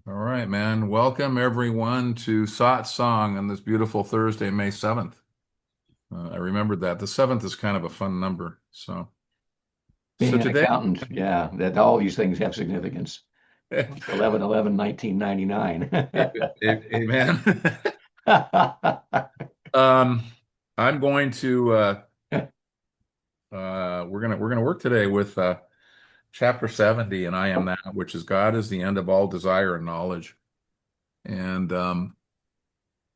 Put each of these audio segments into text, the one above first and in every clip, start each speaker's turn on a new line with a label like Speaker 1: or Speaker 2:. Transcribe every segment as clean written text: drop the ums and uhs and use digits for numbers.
Speaker 1: All right, man. Welcome everyone to Satsang on this beautiful Thursday, May 7th. I remembered that. The 7th is kind of a fun number. So
Speaker 2: Being an
Speaker 1: today,
Speaker 2: accountant, yeah, that all these things have significance. 11/11/1999.
Speaker 1: man, um, I'm going to we're gonna work today with chapter 70, and I am that, which is God is the end of all desire and knowledge. And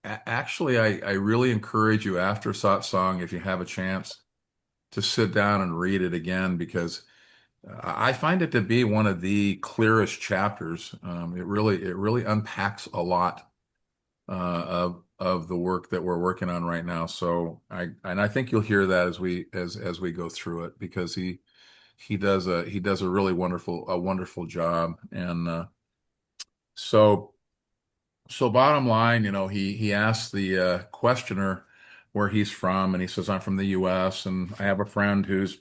Speaker 1: actually, I really encourage you after Satsang, if you have a chance, to sit down and read it again because I find it to be one of the clearest chapters. It really unpacks a lot of the work that we're working on right now. I think you'll hear that as we go through it because he does a really wonderful job. And so so bottom line, he asks the questioner where he's from, and he says, "I'm from the U.S. and I have a friend who's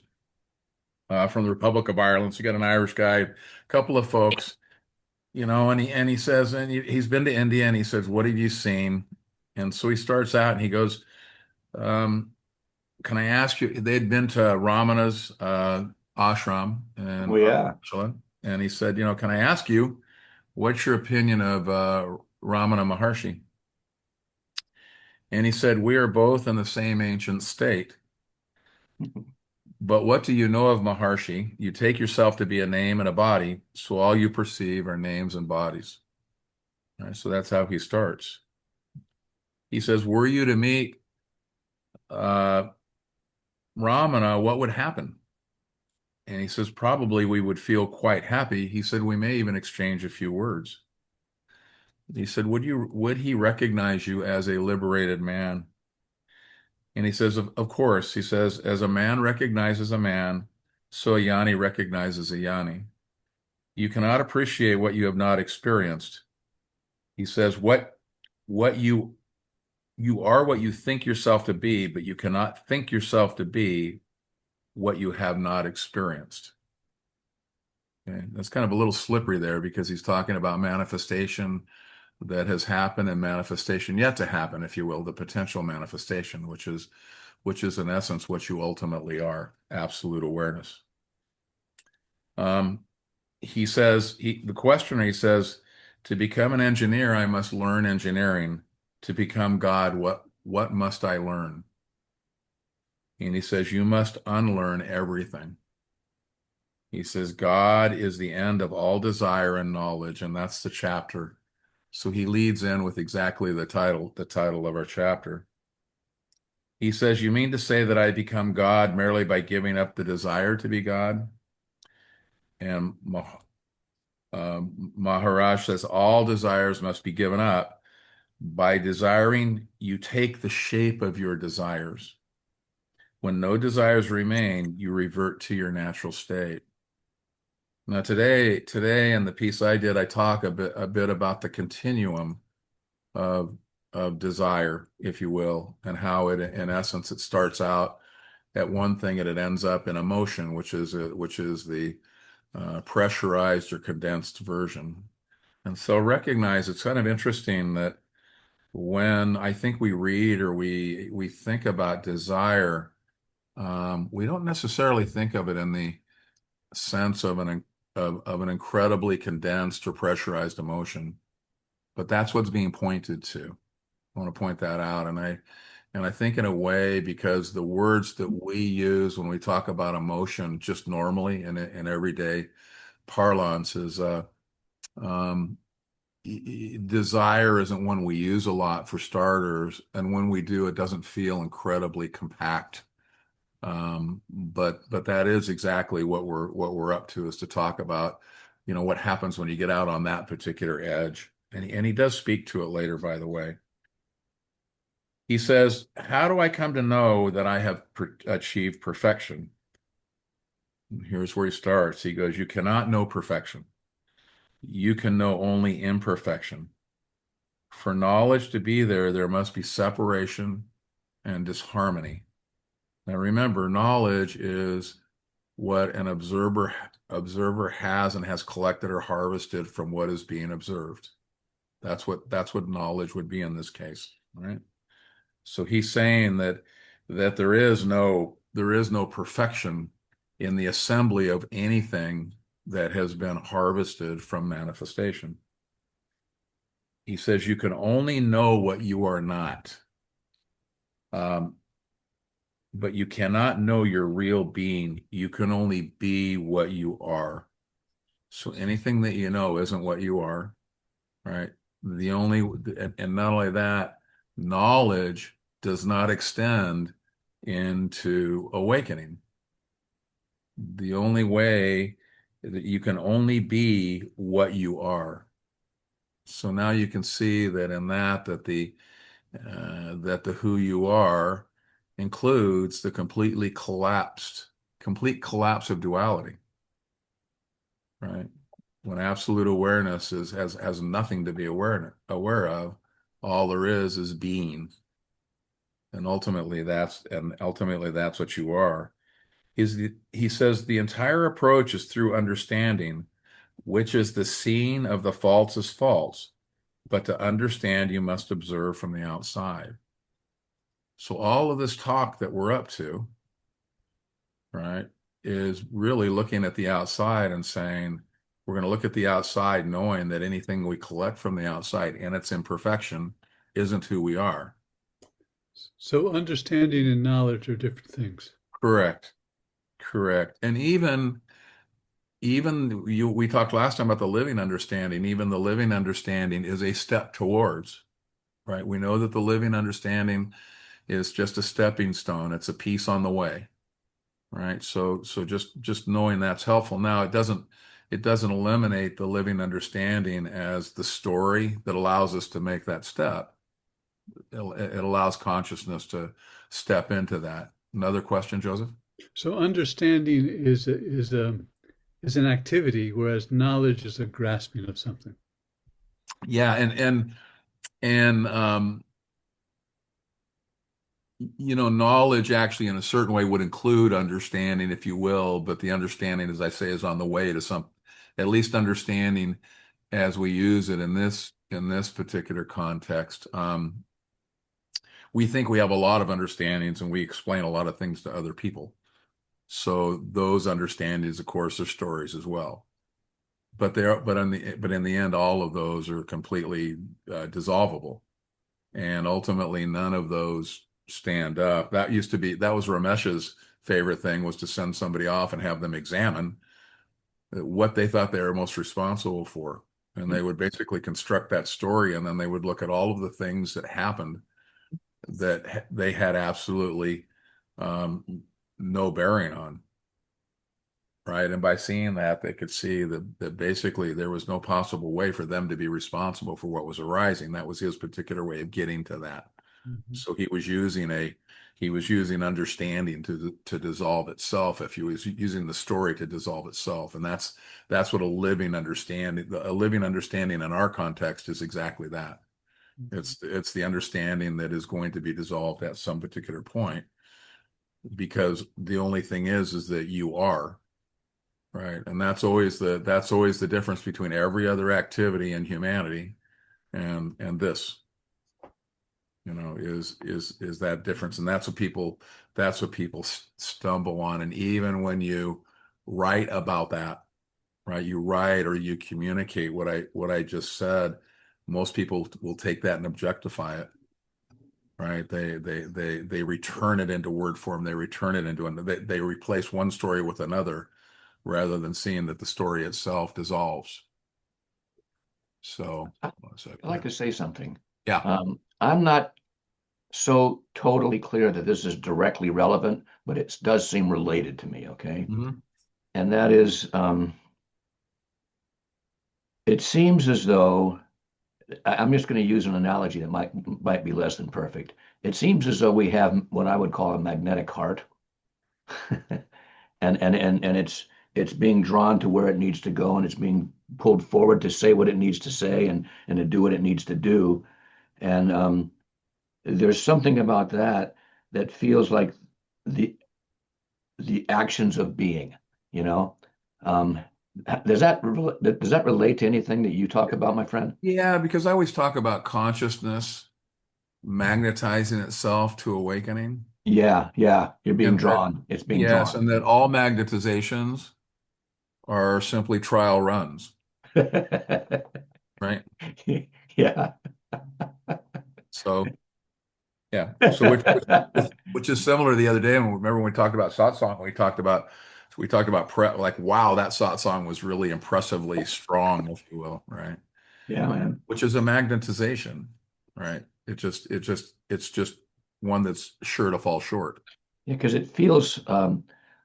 Speaker 1: from the Republic of Ireland." So you got an Irish guy, a couple of folks, and he says, and he's been to India, and he says, "What have you seen?" And so he starts out, and he goes, um, "Can I ask you?" They'd been to Ramana's ashram in
Speaker 2: Oh yeah.
Speaker 1: Arunachala, and he said, "Can I ask you, what's your opinion of Ramana Maharshi?" And he said, "We are both in the same ancient state. But what do you know of Maharshi? You take yourself to be a name and a body, so all you perceive are names and bodies." All right, so that's how he starts. He says, "Were you to meet uh, Ramana, what would happen?" And he says, "Probably we would feel quite happy." He said, "We may even exchange a few words." He said, would he recognize you as a liberated man?" And he says, of course." He says, "As a man recognizes a man, so a Yanni recognizes a Yanni. You cannot appreciate what you have not experienced." He says, what you are what you think yourself to be, but you cannot think yourself to be what you have not experienced." Okay. That's kind of a little slippery there because he's talking about manifestation that has happened and manifestation yet to happen, if you will, the potential manifestation, which is in essence what you ultimately are, absolute awareness. Um, the questioner, he says, "To become an engineer, I must learn engineering. To become God, what must I learn?" And he says, "You must unlearn everything." He says, "God is the end of all desire and knowledge," and that's the chapter. So he leads in with exactly the title of our chapter. He says, "You mean to say that I become God merely by giving up the desire to be God?" And Maharaj says, "All desires must be given up. By desiring, you take the shape of your desires. When no desires remain, you revert to your natural state." Now, today in the piece I did, I talk a bit about the continuum of of desire, if you will, and how in essence, it starts out at one thing and it ends up in emotion, which is the pressurized or condensed version. And so recognize it's kind of interesting that when I think we read or we think about desire, we don't necessarily think of it in the sense of an incredibly condensed or pressurized emotion, but that's what's being pointed to. I want to point that out, and I think in a way because the words that we use when we talk about emotion just normally in everyday parlance is um, desire isn't one we use a lot for starters, and when we do, it doesn't feel incredibly compact. But that is exactly what we're up to is to talk about, what happens when you get out on that particular edge. And he does speak to it later, by the way. He says, "How do I come to know that I have achieved perfection?" And here's where he starts. He goes, "You cannot know perfection. You can know only imperfection. For knowledge to be there, there must be separation and disharmony." Now remember, knowledge is what an observer has and has collected or harvested from what is being observed. That's what knowledge would be in this case, right? So he's saying that there is no perfection in the assembly of anything that has been harvested from manifestation. He says you can only know what you are not, um, but you cannot know your real being. You can only be what you are. So anything that you know isn't what you are, right? The only, and not only that, knowledge does not extend into awakening. The only way that you can only be what you are. So now you can see that in that the who you are includes the complete collapse of duality, right? When absolute awareness has nothing to be aware of, all there is being, and ultimately that's what you are. He says the entire approach is through understanding, which is the seeing of the false as false. But to understand, you must observe from the outside. So all of this talk that we're up to, right, is really looking at the outside and saying, we're going to look at the outside knowing that anything we collect from the outside and its imperfection isn't who we are.
Speaker 3: So understanding and knowledge are different things.
Speaker 1: Correct. Correct. And we talked last time about the living understanding. Even the living understanding is a step towards, right? We know that the living understanding is just a stepping stone. It's a piece on the way, right? So just knowing that's helpful. Now it doesn't eliminate the living understanding as the story that allows us to make that step. It allows consciousness to step into that. Another question, Joseph?
Speaker 3: So understanding is an activity, whereas knowledge is a grasping of something.
Speaker 1: Yeah, and knowledge actually in a certain way would include understanding, if you will, but the understanding, as I say, is on the way to some, at least understanding as we use it in this particular context. We think we have a lot of understandings and we explain a lot of things to other people. So those understandings, of course, are stories as well. But in the end, all of those are completely dissolvable. And ultimately none of those stand up. That was Ramesh's favorite thing, was to send somebody off and have them examine what they thought they were most responsible for. And they would basically construct that story, and then they would look at all of the things that happened that they had absolutely no bearing on. Right. And by seeing that, they could see that basically there was no possible way for them to be responsible for what was arising. That was his particular way of getting to that.
Speaker 3: Mm-hmm.
Speaker 1: So he was using understanding to dissolve itself, if he was using the story to dissolve itself. And that's what a living understanding in our context is exactly that.
Speaker 3: Mm-hmm.
Speaker 1: It's the understanding that is going to be dissolved at some particular point, because the only thing is that you are. Right. And that's always the difference between every other activity in humanity and this, is that difference. And that's what people stumble on. And even when you write about that, right, you write or you communicate what I just said, most people will take that and objectify it. Right. They return it into word form. They return it into, they replace one story with another, rather than seeing that the story itself dissolves. So,
Speaker 2: I'd like to say something.
Speaker 1: yeah.
Speaker 2: I'm not so totally clear that this is directly relevant, but it does seem related to me, okay?
Speaker 1: Mhm.
Speaker 2: And that is, it seems as though, I'm just going to use an analogy that might be less than perfect. It seems as though we have what I would call a magnetic heart, and it's being drawn to where it needs to go, and it's being pulled forward to say what it needs to say, and to do what it needs to do. And there's something about that that feels like the the actions of being. you know. Um, does that relate to anything that you talk about, my friend?
Speaker 1: Yeah, because I always talk about consciousness magnetizing itself to awakening.
Speaker 2: Yeah, yeah, you're being
Speaker 1: And that,
Speaker 2: drawn. It's being
Speaker 1: yes,
Speaker 2: drawn.
Speaker 1: and that all magnetizations are simply trial runs, right?
Speaker 2: Yeah.
Speaker 1: So, yeah. So which is similar to the other day. And remember when we talked about satsang, we talked about like, wow, that satsang was really impressively strong, if you will, right?
Speaker 2: Yeah, man.
Speaker 1: Which is a magnetization, right? It's just one that's sure to fall short.
Speaker 2: Yeah, because it feels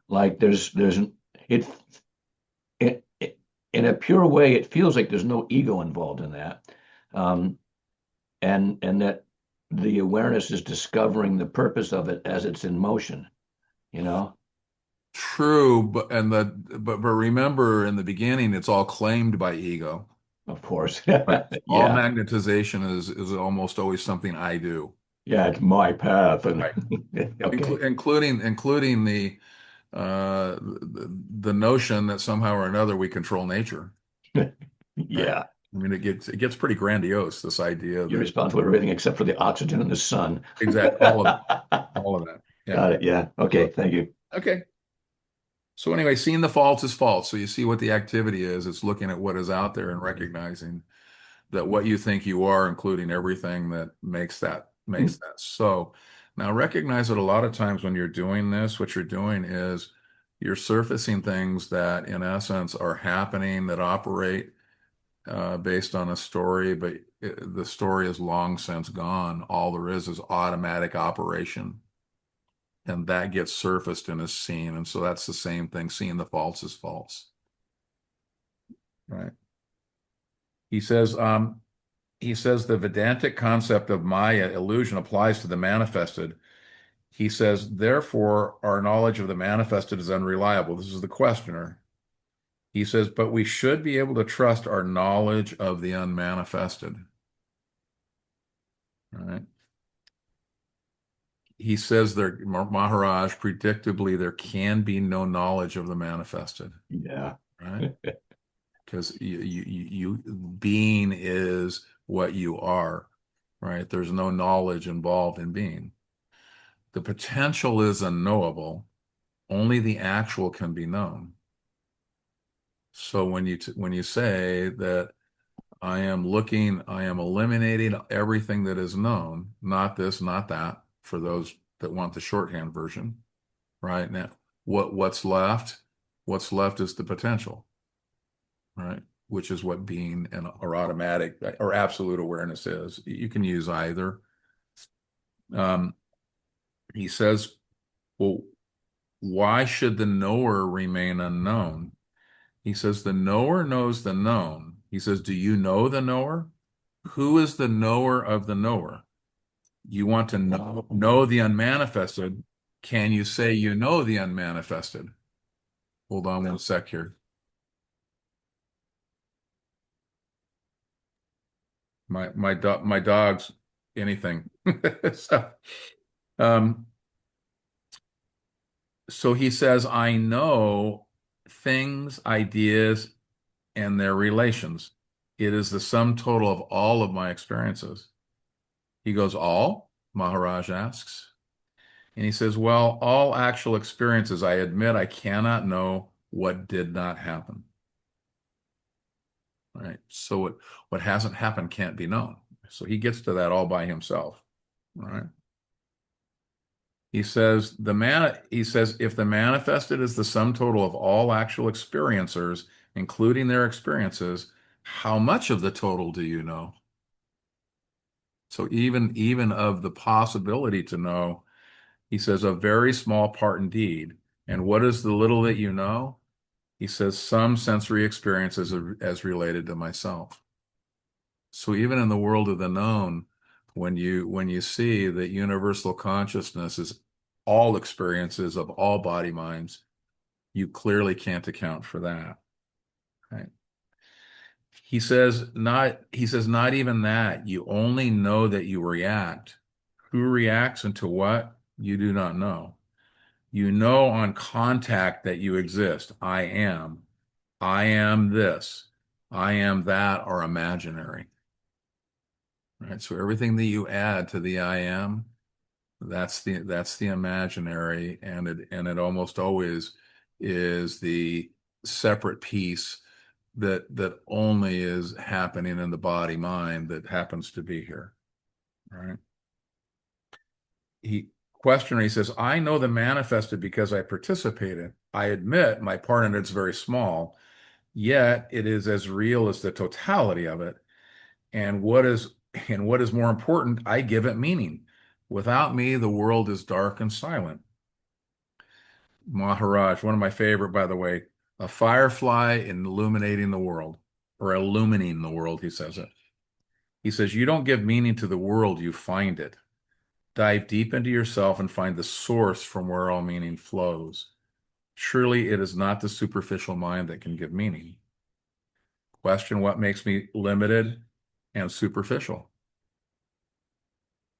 Speaker 2: like it, it in a pure way, it feels like there's no ego involved in that. Um, and that the awareness is discovering the purpose of it as it's in motion, you know?
Speaker 1: True, but remember in the beginning, it's all claimed by ego.
Speaker 2: Of course.
Speaker 1: Right. All
Speaker 2: Yeah.
Speaker 1: magnetization is almost always something I do.
Speaker 2: Yeah, it's my path. And
Speaker 1: Right.
Speaker 2: okay.
Speaker 1: Including the notion that somehow or another we control nature. Right.
Speaker 2: Yeah.
Speaker 1: I mean, it gets pretty grandiose, this idea
Speaker 2: You're
Speaker 1: that
Speaker 2: responsible for everything except for the oxygen in the sun.
Speaker 1: exact all of that. Yeah.
Speaker 2: Got it. Yeah. Okay.
Speaker 1: So,
Speaker 2: Thank you.
Speaker 1: okay. So anyway, seeing the faults is false. So you see what the activity is. It's looking at what is out there and recognizing that what you think you are, including everything that makes that. So now recognize that a lot of times when you're doing this, what you're doing is you're surfacing things that in essence are happening that operate based on a story, but the story is long since gone. All there is automatic operation. And that gets surfaced and is seen. And so that's the same thing. Seeing the false is false. Right. He says, the Vedantic concept of Maya illusion applies to the manifested. He says, therefore, our knowledge of the manifested is unreliable. This is the questioner. He says, but we should be able to trust our knowledge of the unmanifested. All right. He says there, Maharaj, predictably, there can be no knowledge of the manifested.
Speaker 2: Yeah.
Speaker 1: Right. Because being is what you are, right? There's no knowledge involved in being. The potential is unknowable. Only the actual can be known. So when you say that I am eliminating everything that is known, not this, not that, for those that want the shorthand version, right? Now, what's left? What's left is the potential, right? Which is what being or automatic or absolute awareness is. You can use either. Um, he says, well, why should the knower remain unknown? He says, the knower knows the known. He says, do you know the knower? Who is the knower of the knower? You want to know the unmanifested. Can you say you know the unmanifested? Hold on one sec here. My dog's anything. So, um, so he says, I know things, ideas, and their relations. It is the sum total of all of my experiences. He goes, all? Maharaj asks. And he says, well, all actual experiences, I admit I cannot know what did not happen. Right. So what hasn't happened can't be known. So he gets to that all by himself. Right. He says if the manifested is the sum total of all actual experiencers, including their experiences, how much of the total do you know? So even of the possibility to know, he says a very small part indeed. And what is the little that you know? He says some sensory experiences as related to myself. So even in the world of the known, when you see that universal consciousness is all experiences of all body minds, you clearly can't account for that. Right? He says not even that. You only know that you react. Who reacts and to what? You do not know. You know on contact that you exist. I am. I am this. I am that are imaginary. Right? So everything that you add to the I am, that's the imaginary, and it almost always is the separate piece that only is happening in the body mind that happens to be here. Right? He says, I know the manifested because I participated. I admit my part in it's very small, yet it is as real as the totality of it. And what is more important, I give it meaning. Without me, the world is dark and silent. Maharaj, one of my favorite, by the way, a firefly illuminating the world, or illumining the world, he says it. He says, you don't give meaning to the world, you find it. Dive deep into yourself and find the source from where all meaning flows. Surely it is not the superficial mind that can give meaning. Question what makes me limited and superficial.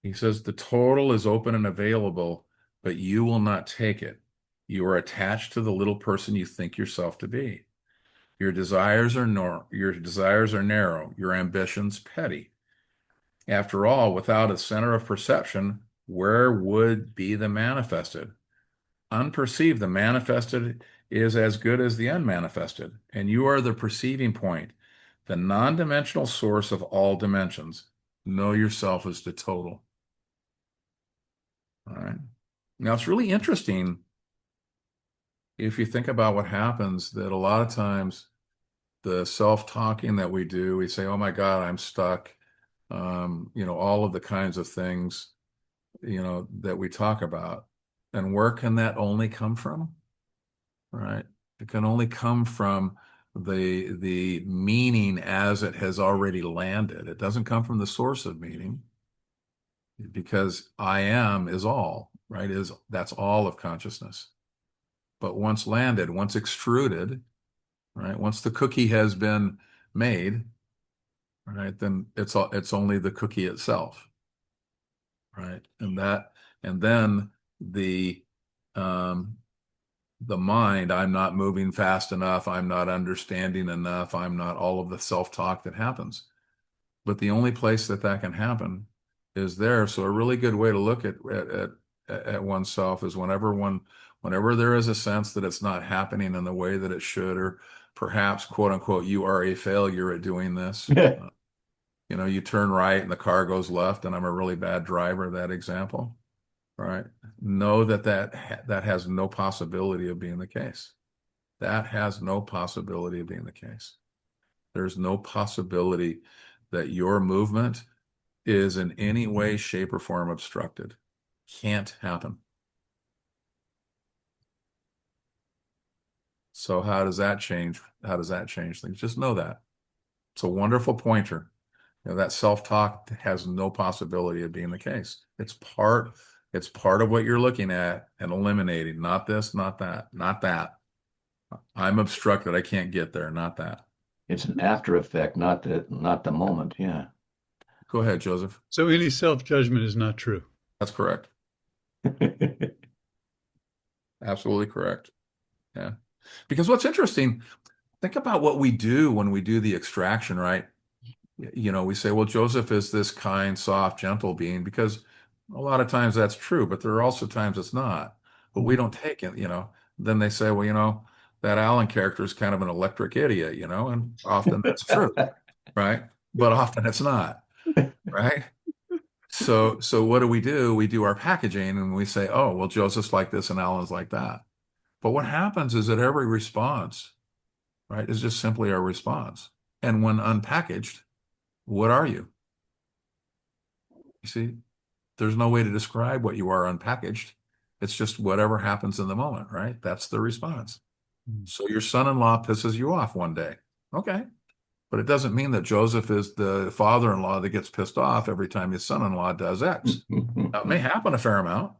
Speaker 1: He says the total is open and available, but you will not take it. You are attached to the little person you think yourself to be. Your desires are narrow, your ambitions petty. After all, without a center of perception, where would be the manifested? Unperceived, the manifested is as good as the unmanifested, and you are the perceiving point, the non-dimensional source of all dimensions. Know yourself as the total. All right. Now, it's really interesting if you think about what happens that a lot of times the self-talking that we do, we say, oh my God, I'm stuck. All of the kinds of things, that we talk about. And where can that only come from? Right? It can only come from the meaning as it has already landed. It doesn't come from the source of meaning because I am is all, right? That's all of consciousness. But once landed, once extruded, right? Once the cookie has been made, right, then it's only the cookie itself, right? And then the um, the mind, I'm not moving fast enough, I'm not understanding enough, I'm not all of the self-talk that happens. But the only place that can happen is there. So a really good way to look at oneself is whenever there is a sense that it's not happening in the way that it should, or perhaps quote unquote, you are a failure at doing this. You turn right and the car goes left, and I'm a really bad driver, that example, right? Know that has no possibility of being the case. That has no possibility of being the case. There's no possibility that your movement is in any way, shape, or form obstructed. Can't happen. So how does that change? How does that change things? Just know that. It's a wonderful pointer. That self-talk has no possibility of being the case. It's part of what you're looking at and eliminating. Not this, not that, not that. I'm obstructed. I can't get there. Not that.
Speaker 2: It's an after effect, not the moment. Yeah.
Speaker 1: Go ahead, Joseph.
Speaker 3: So any self-judgment is not true.
Speaker 1: That's correct. Absolutely correct. Yeah. Because what's interesting, think about what we do when we do the extraction, right? We say, well, Joseph is this kind, soft, gentle being, because a lot of times that's true, but there are also times it's not. But we don't take it, Then they say, well, that Alan character is kind of an electric idiot, and often that's true, right? But often it's not, right? So what do? We do our packaging and we say, oh, well, Joseph's like this and Alan's like that. But what happens is that every response, right, is just simply our response. And when unpackaged, what are you? You see, there's no way to describe what you are unpackaged. It's just whatever happens in the moment, right? That's the response. So your son-in-law pisses you off one day. Okay. But it doesn't mean that Joseph is the father-in-law that gets pissed off every time his son-in-law does X. Now, it may happen a fair amount,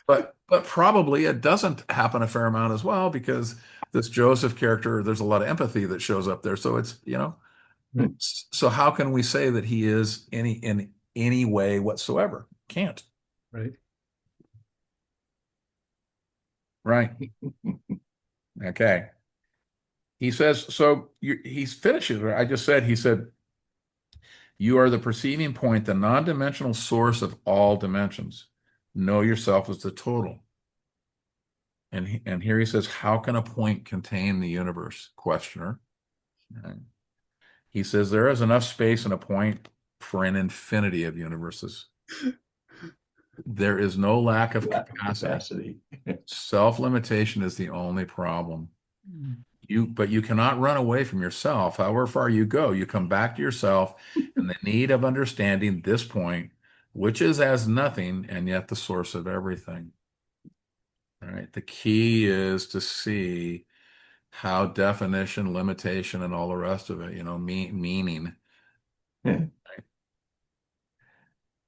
Speaker 1: but probably it doesn't happen a fair amount as well, because this Joseph character, there's a lot of empathy that shows up there. So it's,
Speaker 3: Right.
Speaker 1: so how can we say that he is in any way whatsoever? Can't.
Speaker 3: Right.
Speaker 1: Right. Okay. He says, so he finishes. I just said, he said, you are the perceiving point, the non-dimensional source of all dimensions. Know yourself as the total. And here he says, how can a point contain the universe? Questioner. Right. He says, there is enough space in a point for an infinity of universes. There is no lack of
Speaker 2: Lack of
Speaker 1: capacity.
Speaker 2: capacity.
Speaker 1: Self-limitation is the only problem.
Speaker 3: Mm.
Speaker 1: But you cannot run away from yourself. However far you go, you come back to yourself and the need of understanding this point, which is as nothing and yet the source of everything. All right. The key is to see how definition, limitation, and all the rest of it, meaning.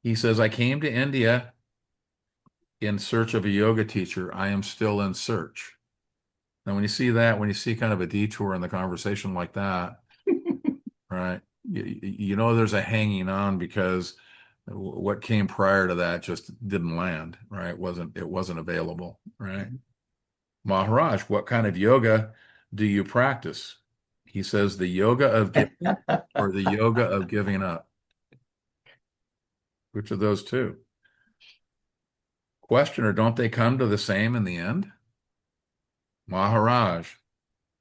Speaker 1: He says, I came to India in search of a yoga teacher. I am still in search. Now, when you see that, when you see kind of a detour in the conversation like that, right, you know there's a hanging on because what came prior to that just didn't land, right? It wasn't available, right? Maharaj, what kind of yoga do you practice? He says the yoga of giving or the yoga of giving up. Which of those two? Questioner, don't they come to the same in the end? Maharaj,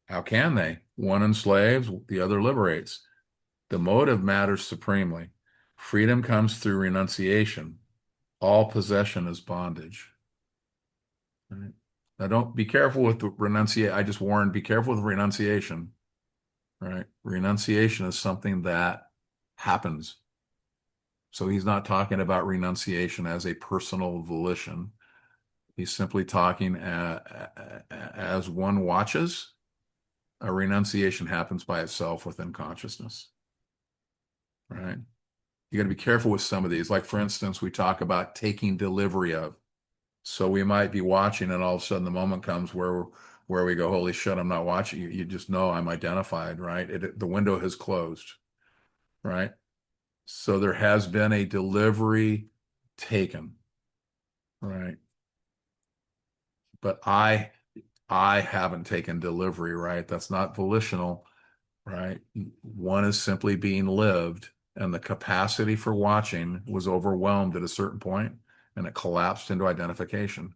Speaker 1: how can they? One enslaves, the other liberates. The motive matters supremely. Freedom comes through renunciation. All possession is bondage. Right? Now, don't be careful with the renunciation. I just warned, be careful with renunciation. Right? Renunciation is something that happens. So he's not talking about renunciation as a personal volition. He's simply talking as one watches, a renunciation happens by itself within consciousness. Right? You got to be careful with some of these. Like, for instance, we talk about taking delivery of. So we might be watching, and all of a sudden the moment comes where we go, holy shit, I'm not watching you. You just know I'm identified, right? The window has closed, right? So there has been a delivery taken, right? But I haven't taken delivery, right? That's not volitional, right? One is simply being lived, and the capacity for watching was overwhelmed at a certain point, and it collapsed into identification.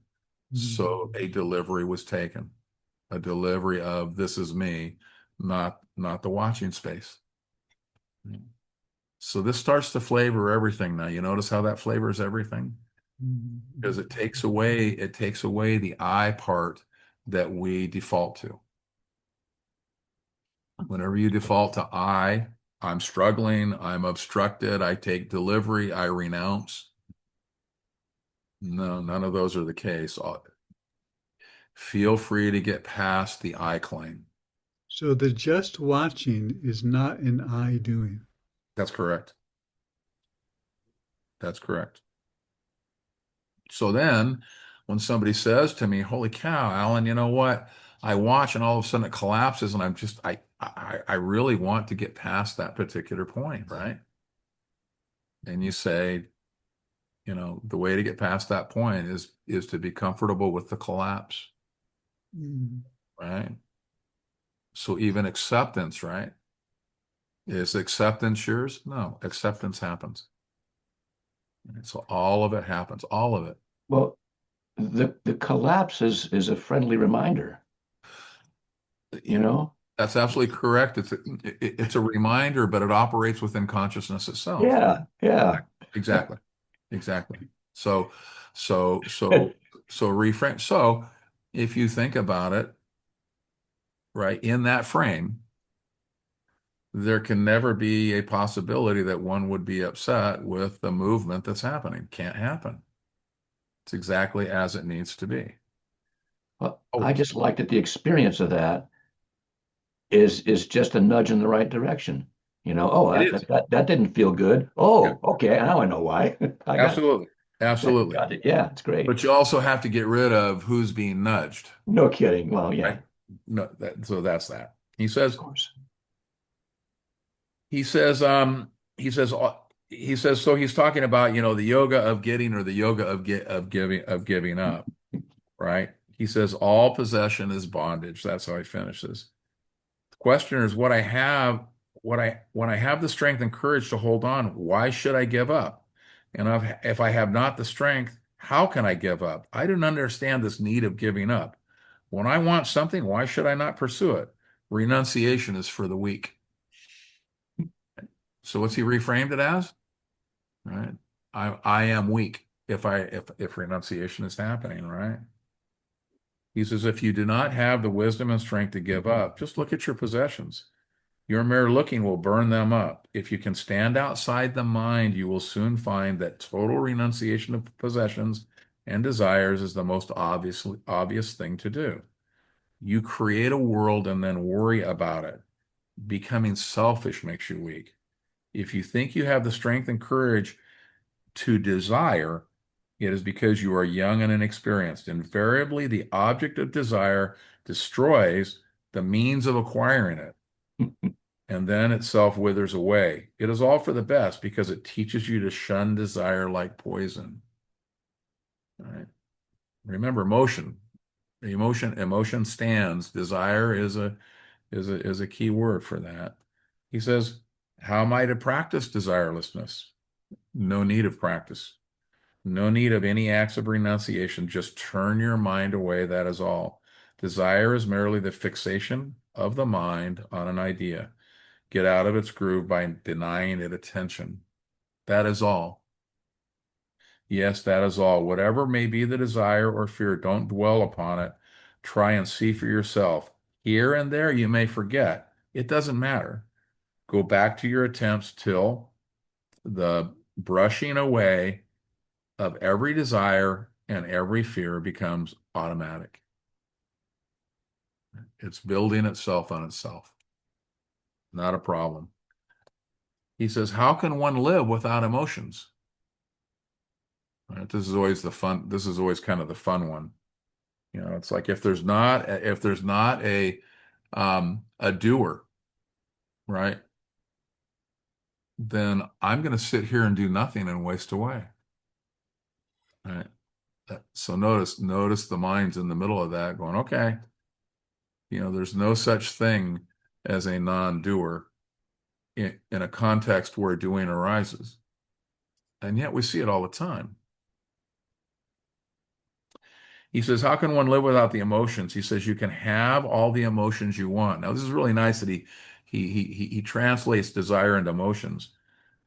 Speaker 1: So a delivery was taken, a delivery of this is me, not the watching space. So this starts to flavor everything now. You notice how that flavors everything? Because it takes away the I part that we default to. Whenever you default to I'm struggling, I'm obstructed, I take delivery, I renounce. No, none of those are the case. Feel free to get past the I claim.
Speaker 3: So the just watching is not an I doing.
Speaker 1: That's correct. That's correct. So then when somebody says to me, holy cow, Alan, you know what? I watch and all of a sudden it collapses and I really want to get past that particular point, right? And you say, the way to get past that point is to be comfortable with the collapse,
Speaker 3: Mm.
Speaker 1: right? So even acceptance, right? Is acceptance yours? No, acceptance happens. And so all of it happens, all of it.
Speaker 2: Well, the collapse is a friendly reminder, you know?
Speaker 1: That's absolutely correct. It's a reminder, but it operates within consciousness itself.
Speaker 2: Yeah, yeah.
Speaker 1: Exactly. Exactly. So, so, so, so reframe. So if you think about it, right, in that frame, there can never be a possibility that one would be upset with the movement that's happening. Can't happen. It's exactly as it needs to be.
Speaker 2: Well, I
Speaker 1: Always.
Speaker 2: just like that the experience of that is just a nudge in the right direction. Oh,
Speaker 1: It is.
Speaker 2: that didn't feel good.
Speaker 1: Yeah,
Speaker 2: Oh, okay, now I know why. I
Speaker 1: absolutely. Absolutely.
Speaker 2: got it. Yeah, it's great.
Speaker 1: But you also have to get rid of who's being nudged,
Speaker 2: No kidding. Well, yeah,
Speaker 1: right? No, so that's that. He
Speaker 2: of
Speaker 1: says,
Speaker 2: course.
Speaker 1: he says, he says, so he's talking about, the yoga of getting or the yoga of giving up, right? He says, all possession is bondage. That's how he finishes. The question is, when I have the strength and courage to hold on, why should I give up? And if I have not the strength, how can I give up? I don't understand this need of giving up. When I want something, why should I not pursue it? Renunciation is for the weak. So what's he reframed it as? Right? I am weak if renunciation is happening, right? He says, if you do not have the wisdom and strength to give up, just look at your possessions. Your mere looking will burn them up. If you can stand outside the mind, you will soon find that total renunciation of possessions and desires is the most obvious thing to do. You create a world and then worry about it. Becoming selfish makes you weak. If you think you have the strength and courage to desire, it is because you are young and inexperienced. Invariably, the object of desire destroys the means of acquiring it, and then itself withers away. It is all for the best because it teaches you to shun desire like poison. All right. Remember, emotion stands. Desire is a key word for that. He says, how am I to practice desirelessness? No need of practice. No need of any acts of renunciation. Just turn your mind away. That is all. Desire is merely the fixation of the mind on an idea. Get out of its groove by denying it attention. That is all. Yes, that is all. Whatever may be the desire or fear, don't dwell upon it. Try and see for yourself. Here and there you may forget. It doesn't matter. Go back to your attempts till the brushing away of every desire and every fear becomes automatic. It's building itself on itself. Not a problem. He says, how can one live without emotions? Right? This is always kind of the fun one. It's like if there's not a doer, right? Then I'm going to sit here and do nothing and waste away. Right? So notice the mind's in the middle of that going, okay, there's no such thing as a non-doer in a context where doing arises. And yet we see it all the time. He says, how can one live without the emotions? He says, you can have all the emotions you want. Now, this is really nice that he translates desire into emotions,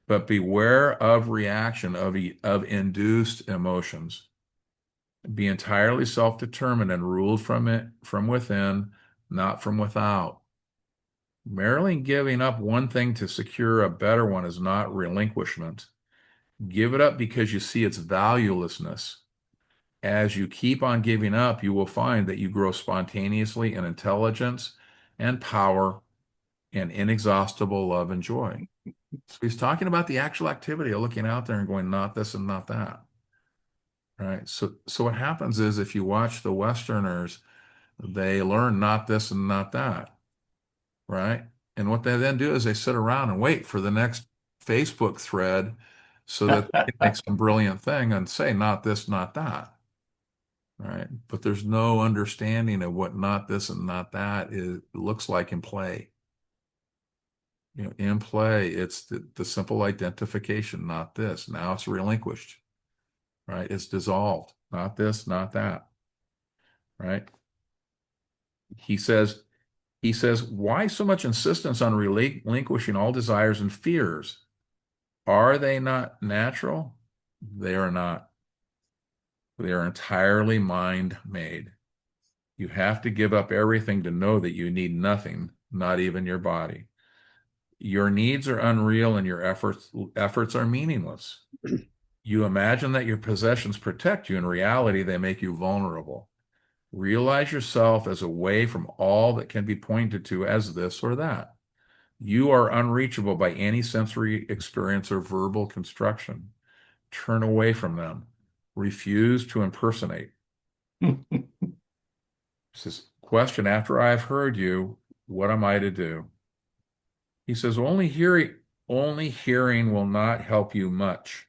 Speaker 1: but beware of reaction of induced emotions. Be entirely self-determined and ruled from within, not from without. Merely giving up one thing to secure a better one is not relinquishment. Give it up because you see its valuelessness. As you keep on giving up, you will find that you grow spontaneously in intelligence and power and inexhaustible love and joy. So he's talking about the actual activity of looking out there and going, not this and not that. Right? So what happens is if you watch the Westerners, they learn not this and not that. Right? And what they then do is they sit around and wait for the next Facebook thread so that they can make some brilliant thing and say, not this, not that. Right? But there's no understanding of what not this and not that looks like in play. In play, it's the simple identification, not this. Now it's relinquished. Right? It's dissolved. Not this, not that. Right? He says, why so much insistence on relinquishing all desires and fears? Are they not natural? They are not. They are entirely mind-made. You have to give up everything to know that you need nothing, not even your body. Your needs are unreal and your efforts are meaningless. You imagine that your possessions protect you. In reality, they make you vulnerable. Realize yourself as away from all that can be pointed to as this or that. You are unreachable by any sensory experience or verbal construction. Turn away from them. Refuse to impersonate. Says, question, after I've heard you, what am I to do? He says, only hearing will not help you much.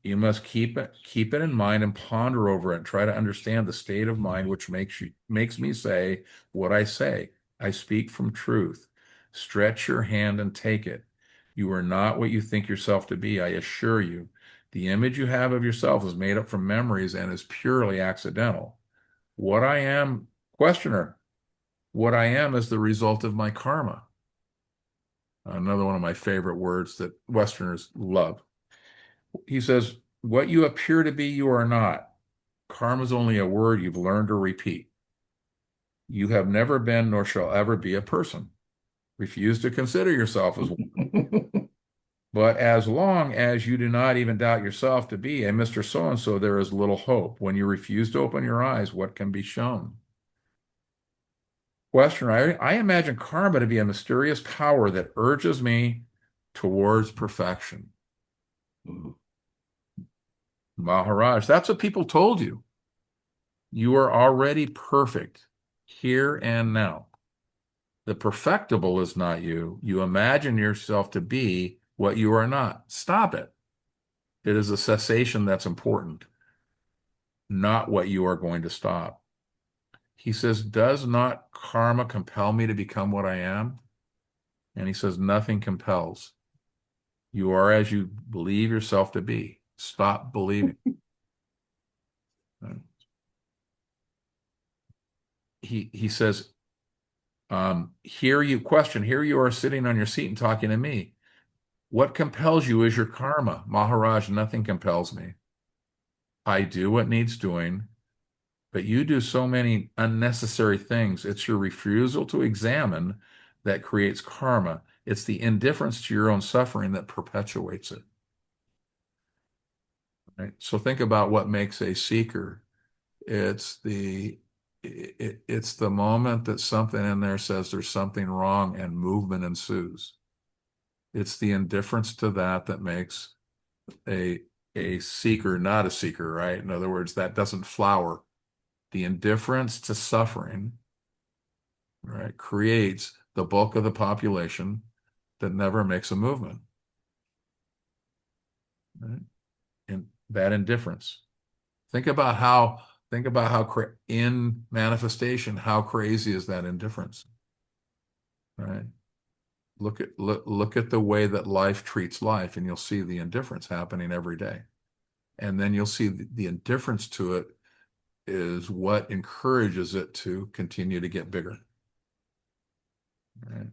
Speaker 1: You must keep it in mind and ponder over it. Try to understand the state of mind which makes me say what I say. I speak from truth. Stretch your hand and take it. You are not what you think yourself to be, I assure you. The image you have of yourself is made up from memories and is purely accidental. What I am, questioner, what I am is the result of my karma. Another one of my favorite words that Westerners love. He says, what you appear to be, you are not. Karma is only a word you've learned to repeat. You have never been nor shall ever be a person. Refuse to consider yourself as one. But as long as you do not even doubt yourself to be a Mr. So-and-so, there is little hope. When you refuse to open your eyes, what can be shown? Question, I imagine karma to be a mysterious power that urges me towards perfection. Maharaj, that's what people told you. You are already perfect here and now. The perfectible is not you. You imagine yourself to be what you are not. Stop it. It is a cessation that's important, not what you are going to stop. He says, does not karma compel me to become what I am? And he says, nothing compels. You are as you believe yourself to be. Stop believing. He says, here you are sitting on your seat and talking to me. What compels you is your karma. Maharaj, nothing compels me. I do what needs doing, but you do so many unnecessary things. It's your refusal to examine that creates karma. It's the indifference to your own suffering that perpetuates it. Right? So think about what makes a seeker. It's it's the moment that something in there says there's something wrong and movement ensues. It's the indifference to that that makes a seeker not a seeker, right? In other words, that doesn't flower. The indifference to suffering, right, creates the bulk of the population that never makes a movement. Right? And that indifference. Think about how in manifestation, how crazy is that indifference? Right? Look at the way that life treats life, and you'll see the indifference happening every day. And then you'll see the indifference to it is what encourages it to continue to get bigger. Right?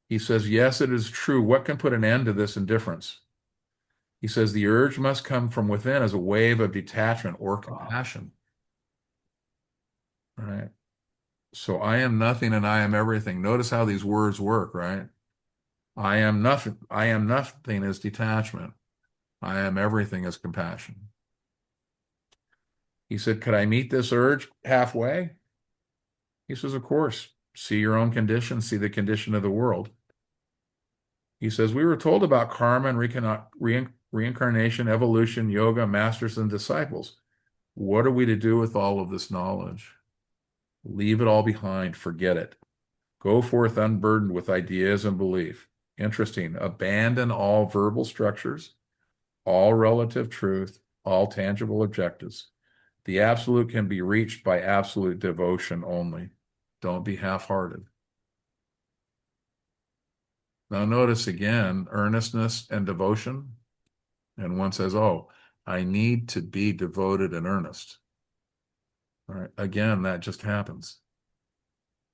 Speaker 1: He says, yes, it is true. What can put an end to this indifference? He says, the urge must come from within as a wave of detachment or compassion. Right? So I am nothing and I am everything. Notice how these words work, right? I am nothing. I am nothing is detachment. I am everything is compassion. He said, could I meet this urge halfway? He says, of course. See your own condition, see the condition of the world. He says, we were told about karma and reincarnation, evolution, yoga, masters and disciples. What are we to do with all of this knowledge? Leave it all behind, forget it. Go forth unburdened with ideas and belief. Interesting. Abandon all verbal structures, all relative truth, all tangible objectives. The absolute can be reached by absolute devotion only. Don't be half-hearted. Now notice again, earnestness and devotion. And one says, oh, I need to be devoted and earnest. All right. Again, that just happens.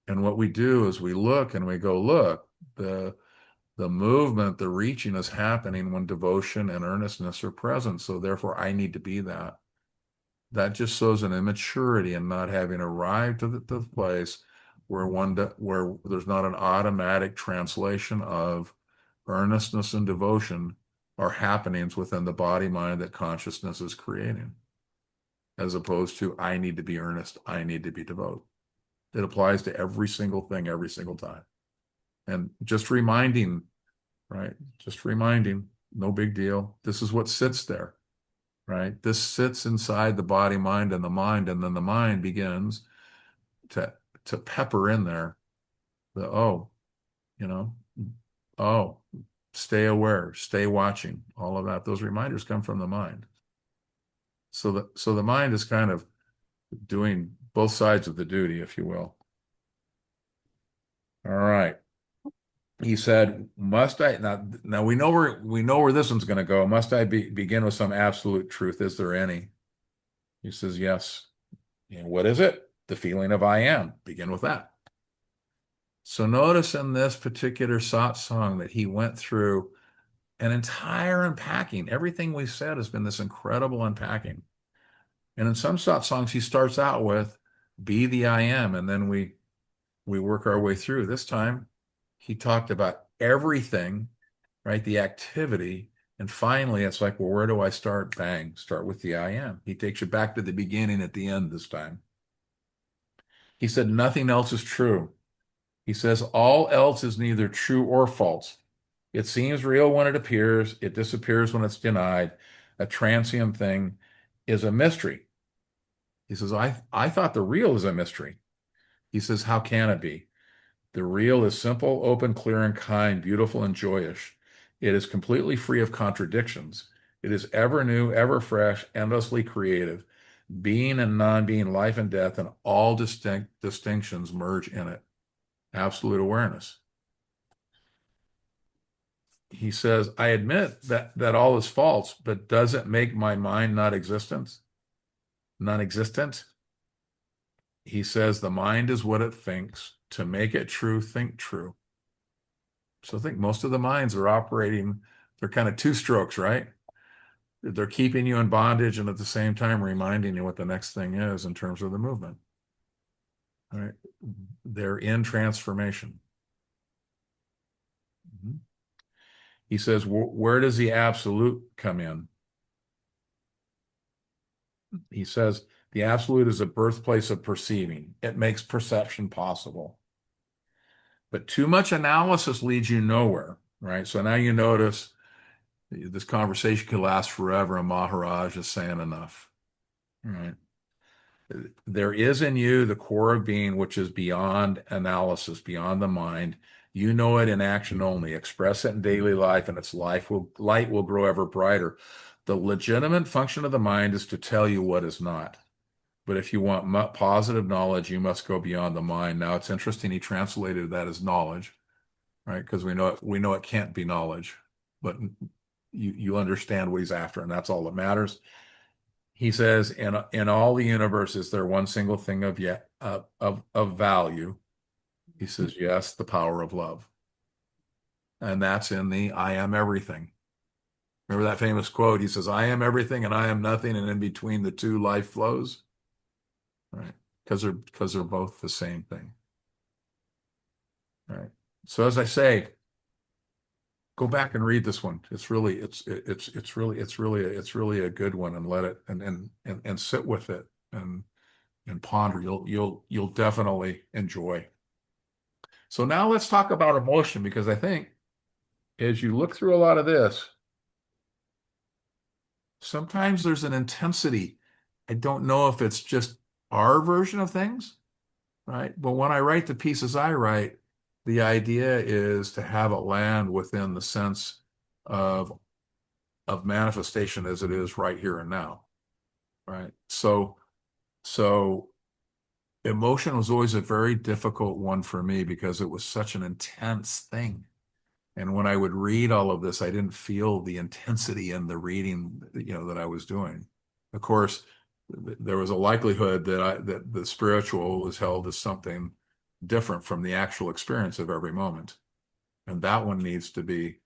Speaker 1: And what we do is we look and we go, look, the movement, the reaching is happening when devotion and earnestness are present. So therefore, I need to be that. That just shows an immaturity and not having arrived to the place where where there's not an automatic translation of earnestness and devotion are happenings within the body mind that consciousness is creating, as opposed to I need to be earnest, I need to be devout. It applies to every single thing, every single time. And just reminding, right? Just reminding, no big deal. This is what sits there, right? This sits inside the body, mind, and then the mind begins to pepper in there the, oh, you know, oh, stay aware, stay watching, all of that. Those reminders come from the mind. So the mind is kind of doing both sides of the duty, if you will. All right. He said, "Must I now we know where this one's going to go. Must I begin with some absolute truth? Is there any?" He says, "Yes." And what is it? The feeling of I am. Begin with that. So notice in this particular satsang that he went through an entire unpacking. Everything we said has been this incredible unpacking. And in some satsangs, he starts out with be the I am, and then we work our way through. This time, he talked about everything, right? The activity. And finally, it's like, well, where do I start? Bang, start with the I am. He takes you back to the beginning at the end this time. He said, nothing else is true. He says, all else is neither true or false. It seems real when it appears, it disappears when it's denied. A transient thing is a mystery. He says, I thought the real is a mystery. He says, how can it be? The real is simple, open, clear, and kind, beautiful, and joyous. It is completely free of contradictions. It is ever new, ever fresh, endlessly creative. Being and non-being, life and death, and all distinct distinctions merge in it. Absolute awareness. He says, I admit that all is false, but does it make my mind non-existent? He says, the mind is what it thinks. To make it true, think true. So I think most of the minds are operating, they're kind of two strokes, right? They're keeping you in bondage and at the same time reminding you what the next thing is in terms of the movement. All right. They're in transformation. Mhm. He says, where does the absolute come in? He says, the absolute is a birthplace of perceiving. It makes perception possible. But too much analysis leads you nowhere, right? So now you notice this conversation could last forever, and Maharaj is saying enough, right? There is in you the core of being, which is beyond analysis, beyond the mind. You know it in action only. Express it in daily life, and its light will grow ever brighter. The legitimate function of the mind is to tell you what is not. But if you want positive knowledge, you must go beyond the mind. Now, it's interesting he translated that as knowledge, right? Because we know it can't be knowledge, but you understand what he's after, and that's all that matters. He says, in all the universe, is there one single thing of value? He says, yes, the power of love. And that's in the I am everything. Remember that famous quote? He says, I am everything and I am nothing, and in between the two life flows. Right? Because they're both the same thing. Right. So as I say, go back and read this one. It's really a good one, and let it and sit with it and ponder. You'll definitely enjoy. So now let's talk about emotion, because I think as you look through a lot of this, sometimes there's an intensity. I don't know if it's just our version of things, right? But when I write the pieces I write, the idea is to have it land within the sense of manifestation as it is right here and now, right? So emotion was always a very difficult one for me because it was such an intense thing. And when I would read all of this, I didn't feel the intensity in the reading, that I was doing. Of course, there was a likelihood that the spiritual was held as something different from the actual experience of every moment. And that one needs to be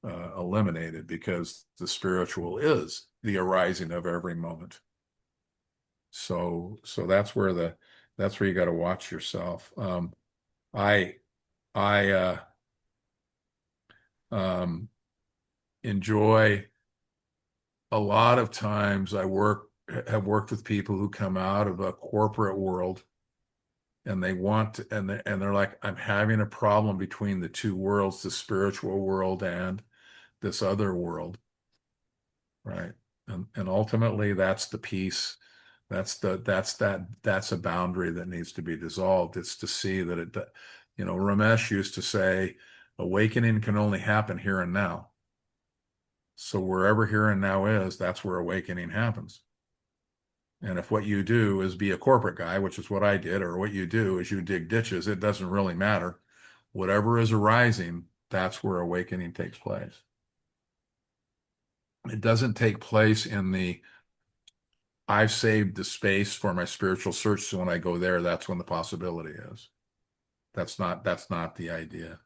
Speaker 1: eliminated, because the spiritual is the arising of every moment. So that's where you got to watch yourself. I enjoy a lot of times. Have worked with people who come out of a corporate world, and they're like, I'm having a problem between the two worlds, the spiritual world and this other world, right? And ultimately, that's the piece. That's a boundary that needs to be dissolved. It's to see that Ramesh used to say, Awakening can only happen here and now. So wherever here and now is, that's where awakening happens. And if what you do is be a corporate guy, which is what I did, or what you do is you dig ditches, it doesn't really matter. Whatever is arising, that's where awakening takes place. It doesn't take place in the I've saved the space for my spiritual search, so when I go there, that's when the possibility is. That's not the idea.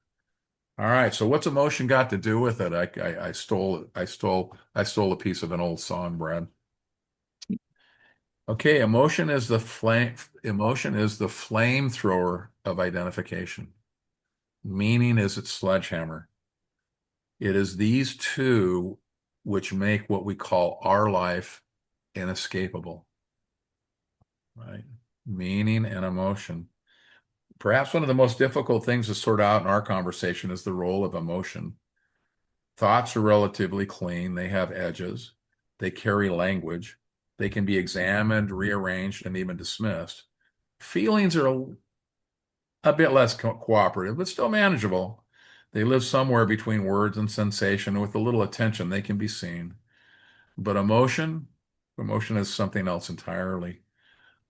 Speaker 1: All right, so what's emotion got to do with it? I stole a piece of an old song, Brad. Okay, emotion is the flamethrower of identification. Meaning is its sledgehammer. It is these two which make what we call our life inescapable, right? Meaning and emotion. Perhaps one of the most difficult things to sort out in our conversation is the role of emotion. Thoughts are relatively clean. They have edges. They carry language. They can be examined, rearranged, and even dismissed. Feelings are a bit less cooperative, but still manageable. They live somewhere between words and sensation. With a little attention, they can be seen. But emotion is something else entirely.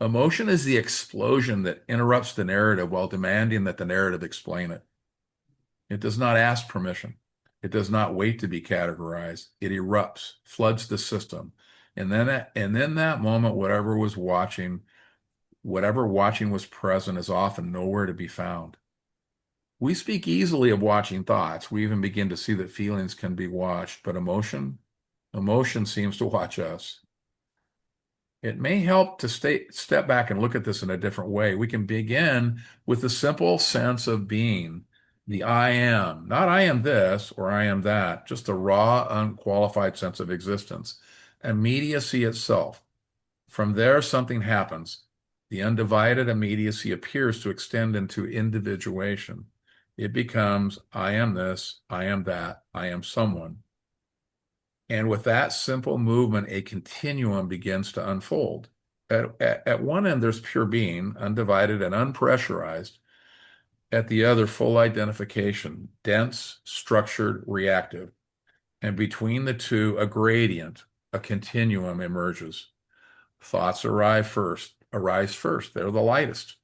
Speaker 1: Emotion is the explosion that interrupts the narrative while demanding that the narrative explain it. It does not ask permission. It does not wait to be categorized. It erupts, floods the system. And then that moment, whatever watching was present is often nowhere to be found. We speak easily of watching thoughts. We even begin to see that feelings can be watched, but emotion seems to watch us. It may help to step back and look at this in a different way. We can begin with the simple sense of being, the I am, not I am this or I am that, just a raw, unqualified sense of existence, immediacy itself. From there, something happens. The undivided immediacy appears to extend into individuation. It becomes, I am this, I am that, I am someone. And with that simple movement, a continuum begins to unfold. At one end, there's pure being, undivided and unpressurized. At the other, full identification, dense, structured, reactive. And between the two, a gradient, a continuum emerges. Thoughts arise first. They're the lightest.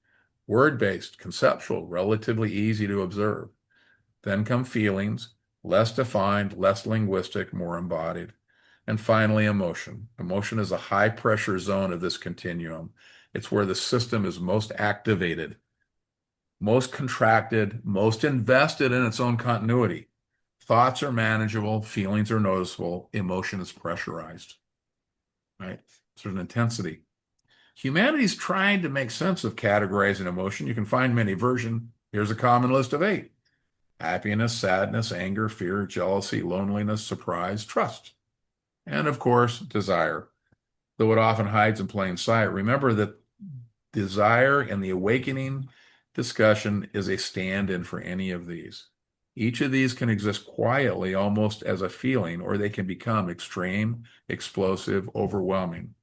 Speaker 1: Word-based, conceptual, relatively easy to observe. Then come feelings, less defined, less linguistic, more embodied. And finally, emotion. Emotion is a high pressure zone of this continuum. It's where the system is most activated, most contracted, most invested in its own continuity. Thoughts are manageable, feelings are noticeable, emotion is pressurized, right? There's an intensity. Humanity's trying to make sense of categorizing emotion. You can find many versions. Here's a common list of 8. Happiness, sadness, anger, fear, jealousy, loneliness, surprise, trust. And of course, desire, though it often hides in plain sight. Remember that desire and the awakening discussion is a stand-in for any of these. Each of these can exist quietly, almost as a feeling, or they can become extreme, explosive, overwhelming.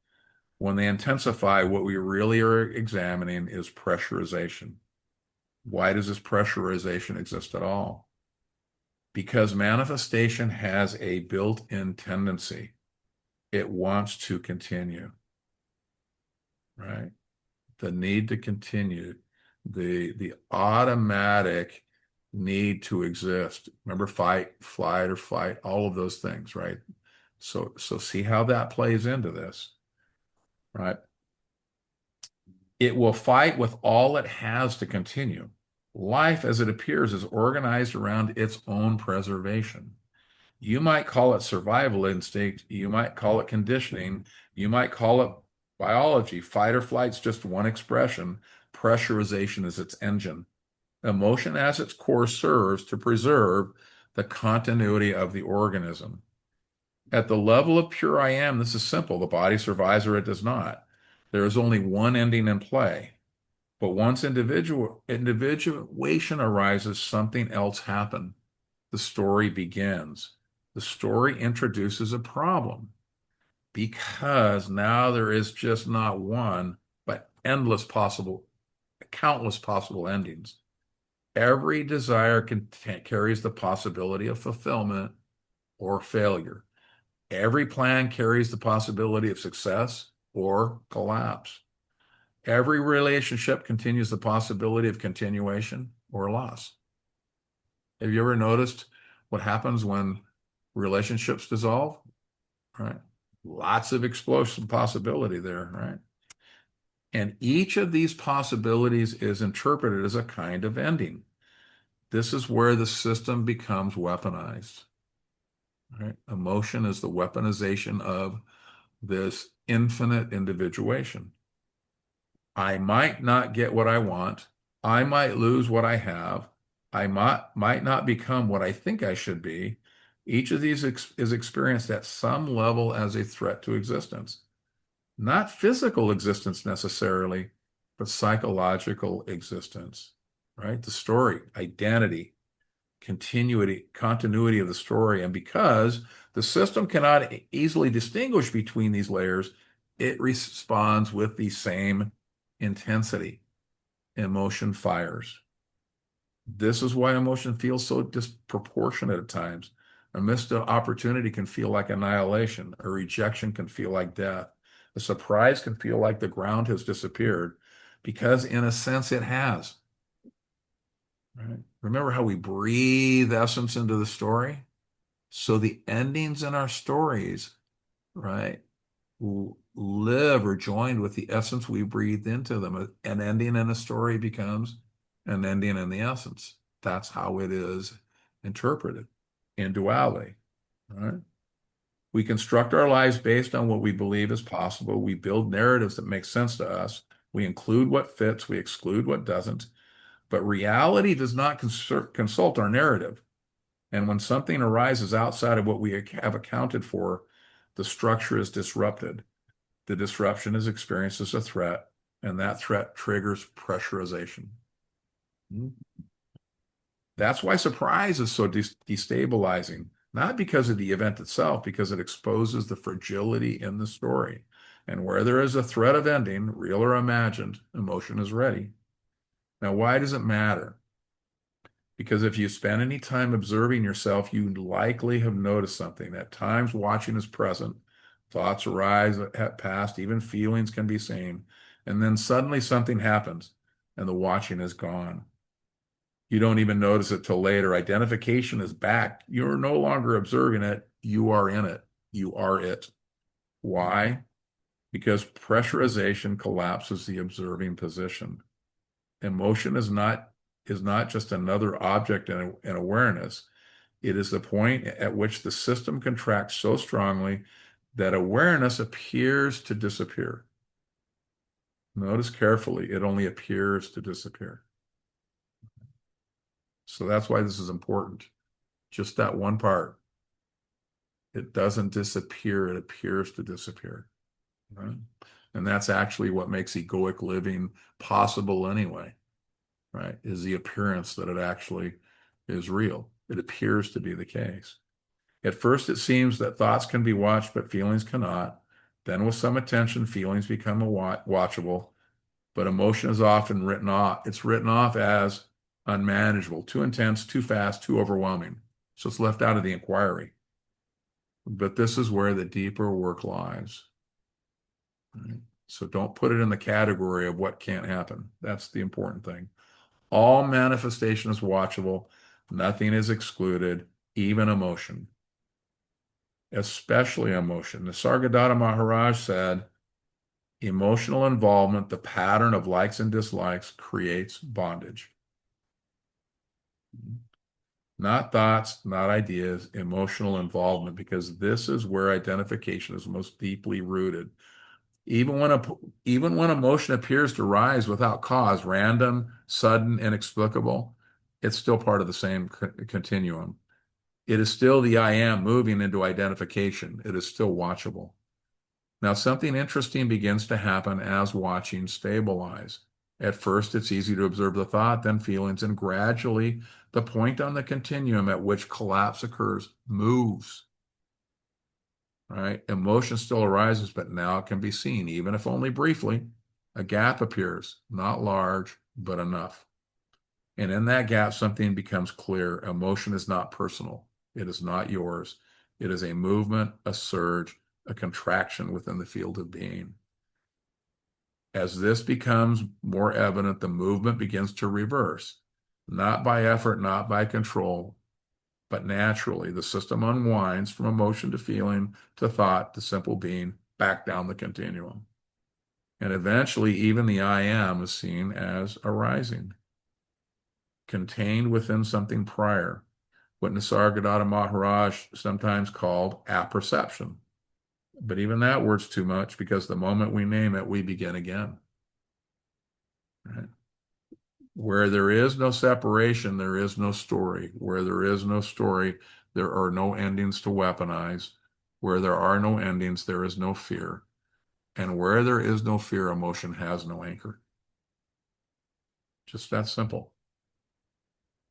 Speaker 1: When they intensify, what we really are examining is pressurization. Why does this pressurization exist at all? Because manifestation has a built-in tendency. It wants to continue, right? The need to continue, the automatic need to exist. Remember, fight, flight, or fight, all of those things, right? So see how that plays into this, right? It will fight with all it has to continue. Life, as it appears, is organized around its own preservation. You might call it survival instinct. You might call it conditioning. You might call it biology. Fight or flight's just one expression. Pressurization is its engine. Emotion as its core serves to preserve the continuity of the organism. At the level of pure I am, this is simple. The body survives or it does not. There is only one ending in play. But once individuation arises, something else happens. The story begins. The story introduces a problem because now there is just not one, but countless possible endings. Every desire carries the possibility of fulfillment or failure. Every plan carries the possibility of success or collapse. Every relationship continues the possibility of continuation or loss. Have you ever noticed what happens when relationships dissolve? Right? Lots of explosive possibility there, right? And each of these possibilities is interpreted as a kind of ending. This is where the system becomes weaponized. Right? Emotion is the weaponization of this infinite individuation. I might not get what I want. I might lose what I have. I might not become what I think I should be. Each of these is experienced at some level as a threat to existence. Not physical existence necessarily, but psychological existence, right? The story, identity, continuity of the story. And because the system cannot easily distinguish between these layers, it responds with the same intensity. Emotion fires. This is why emotion feels so disproportionate at times. A missed opportunity can feel like annihilation. A rejection can feel like death. A surprise can feel like the ground has disappeared, because in a sense it has. Right? Remember how we breathe essence into the story? So the endings in our stories, right, live or joined with the essence we breathed into them. An ending in a story becomes an ending in the essence. That's how it is interpreted in duality, right? We construct our lives based on what we believe is possible. We build narratives that make sense to us. We include what fits, we exclude what doesn't. But reality does not consult our narrative. And when something arises outside of what we have accounted for, the structure is disrupted. The disruption is experienced as a threat, and that threat triggers pressurization. That's why surprise is so destabilizing, not because of the event itself, because it exposes the fragility in the story. And where there is a threat of ending, real or imagined, emotion is ready. Now, why does it matter? Because if you spend any time observing yourself, you likely have noticed something. At times, watching is present. Thoughts arise at past, even feelings can be seen. And then suddenly something happens and the watching is gone. You don't even notice it till later. Identification is back. You're no longer observing it. You are in it. You are it. Why? Because pressurization collapses the observing position. Emotion is not just another object in awareness. It is the point at which the system contracts so strongly that awareness appears to disappear. Notice carefully, it only appears to disappear. So that's why this is important. Just that one part. It doesn't disappear, it appears to disappear. Right? And that's actually what makes egoic living possible anyway, right? Is the appearance that it actually is real. It appears to be the case. At first, it seems that thoughts can be watched, but feelings cannot. Then, with some attention, feelings become watchable, but emotion is often written off. It's written off as unmanageable, too intense, too fast, too overwhelming. So it's left out of the inquiry. But this is where the deeper work lies. Right? So don't put it in the category of what can't happen. That's the important thing. All manifestation is watchable. Nothing is excluded, even emotion. Especially emotion. Nisargadatta Maharaj said, emotional involvement, the pattern of likes and dislikes, creates bondage. Not thoughts, not ideas, emotional involvement, because this is where identification is most deeply rooted. Even when emotion appears to rise without cause, random, sudden, inexplicable, it's still part of the same continuum. It is still the I am moving into identification. It is still watchable. Now, something interesting begins to happen as watching stabilize. At first, it's easy to observe the thought, then feelings, and gradually the point on the continuum at which collapse occurs moves. Right? Emotion still arises, but now it can be seen, even if only briefly. A gap appears, not large, but enough. And in that gap, something becomes clear. Emotion is not personal. It is not yours. It is a movement, a surge, a contraction within the field of being. As this becomes more evident, the movement begins to reverse, not by effort, not by control, but naturally. The system unwinds from emotion to feeling to thought to simple being back down the continuum. And eventually, even the I am is seen as arising, contained within something prior, what Nisargadatta Maharaj sometimes called apperception. But even that word's too much because the moment we name it, we begin again. Right? Where there is no separation, there is no story. Where there is no story, there are no endings to weaponize. Where there are no endings, there is no fear. And where there is no fear, emotion has no anchor. Just that simple.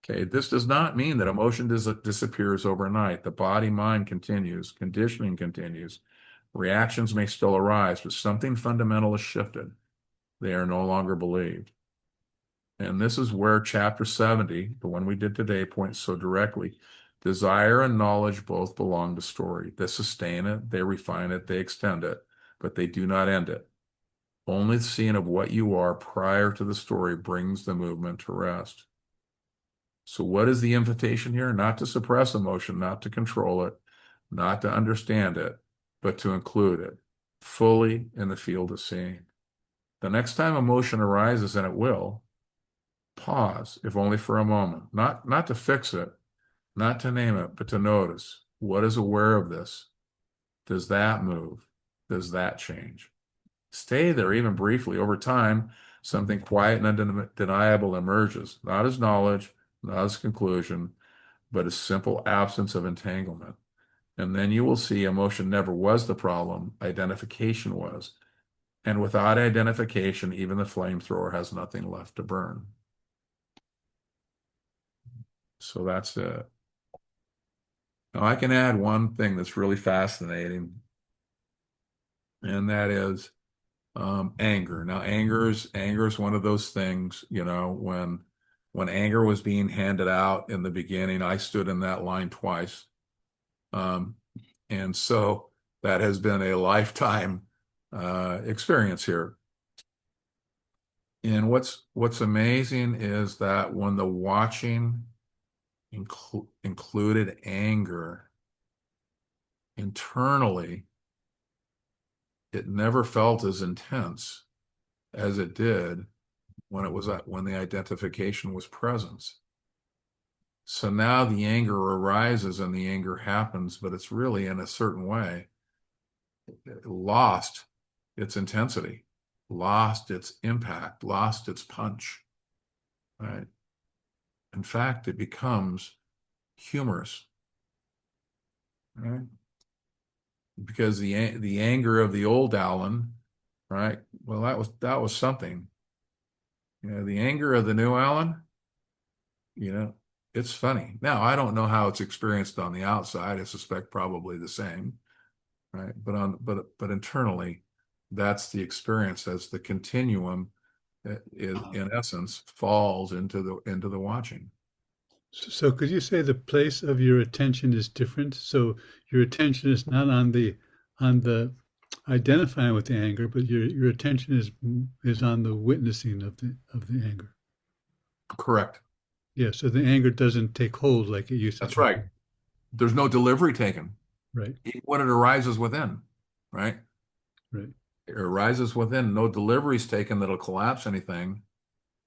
Speaker 1: Okay, this does not mean that emotion disappears overnight. The body mind continues, conditioning continues. Reactions may still arise, but something fundamental has shifted. They are no longer believed. And this is where chapter 70, the one we did today, points so directly. Desire and knowledge both belong to story. They sustain it, they refine it, they extend it, but they do not end it. Only the seeing of what you are prior to the story brings the movement to rest. So, what is the invitation here? Not to suppress emotion, not to control it, not to understand it, but to include it fully in the field of seeing. The next time emotion arises, and it will, pause, if only for a moment, not to fix it, not to name it, but to notice what is aware of this. Does that move? Does that change? Stay there even briefly. Over time, something quiet and undeniable emerges, not as knowledge, not as conclusion, but as simple absence of entanglement. And then you will see emotion never was the problem, identification was. And without identification, even the flamethrower has nothing left to burn. So that's it. Now, I can add one thing that's really fascinating, and that is anger. Now, anger is one of those things, when anger was being handed out in the beginning, I stood in that line twice. Um, and so that has been a lifetime experience here. And what's amazing is that when the watching included anger internally, it never felt as intense as it did when the identification was present. So now the anger arises and the anger happens, but it's really in a certain way lost its intensity, lost its impact, lost its punch, right? In fact, it becomes humorous, right? Because the anger of the old Alan, right? Well, that was something. The anger of the new Alan, you know, it's funny. Now, I don't know how it's experienced on the outside. I suspect probably the same, right? But internally, that's the experience as the continuum is in essence falls into the watching.
Speaker 3: So could you say the place of your attention is different? So your attention is not on the identifying with the anger, but your attention is on the witnessing of the anger.
Speaker 1: Correct.
Speaker 3: Yeah, so the anger doesn't take hold like it used to
Speaker 1: That's
Speaker 3: take
Speaker 1: right.
Speaker 3: hold.
Speaker 1: There's no delivery taken.
Speaker 3: Right,
Speaker 1: Even when it arises within, right?
Speaker 3: right.
Speaker 1: It arises within, no delivery is taken that'll collapse anything,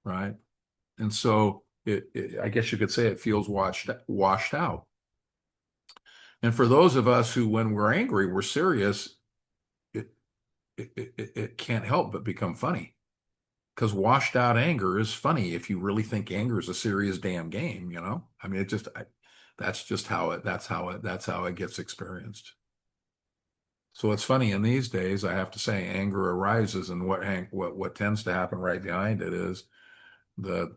Speaker 1: right? And so I guess you could say it feels washed out. And for those of us who, when we're angry, we're serious, it it can't help but become funny because washed out anger is funny if you really think anger is a serious damn game. I mean, that's just how it gets experienced. So it's funny in these days, I have to say, anger arises, and what tends to happen right behind it is the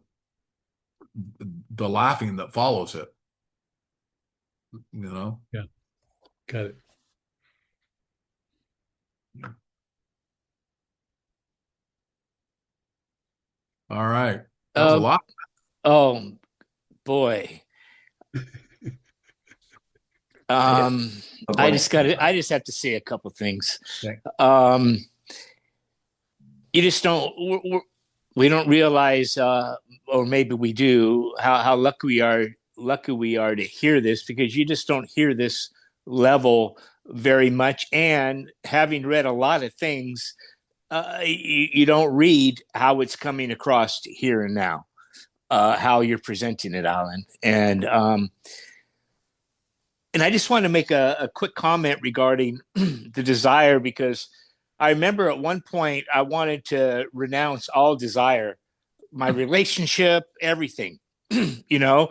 Speaker 1: the laughing that follows it, you know.
Speaker 3: Yeah, got it.
Speaker 1: All right. That was a
Speaker 4: Um,
Speaker 1: lot.
Speaker 4: Oh boy.
Speaker 2: Yeah.
Speaker 4: Um,
Speaker 2: Oh, go ahead. I'm sorry.
Speaker 4: I just have to say a couple things.
Speaker 1: Okay.
Speaker 4: Um, you just don't, we don't realize, or maybe we do, how lucky we are to hear this, because you just don't hear this level very much. And having read a lot of things, you don't read how it's coming across here and now, how you're presenting it, Alan. And I just want to make a quick comment regarding the desire, because I remember at one point I wanted to renounce all desire, my relationship, everything, you know,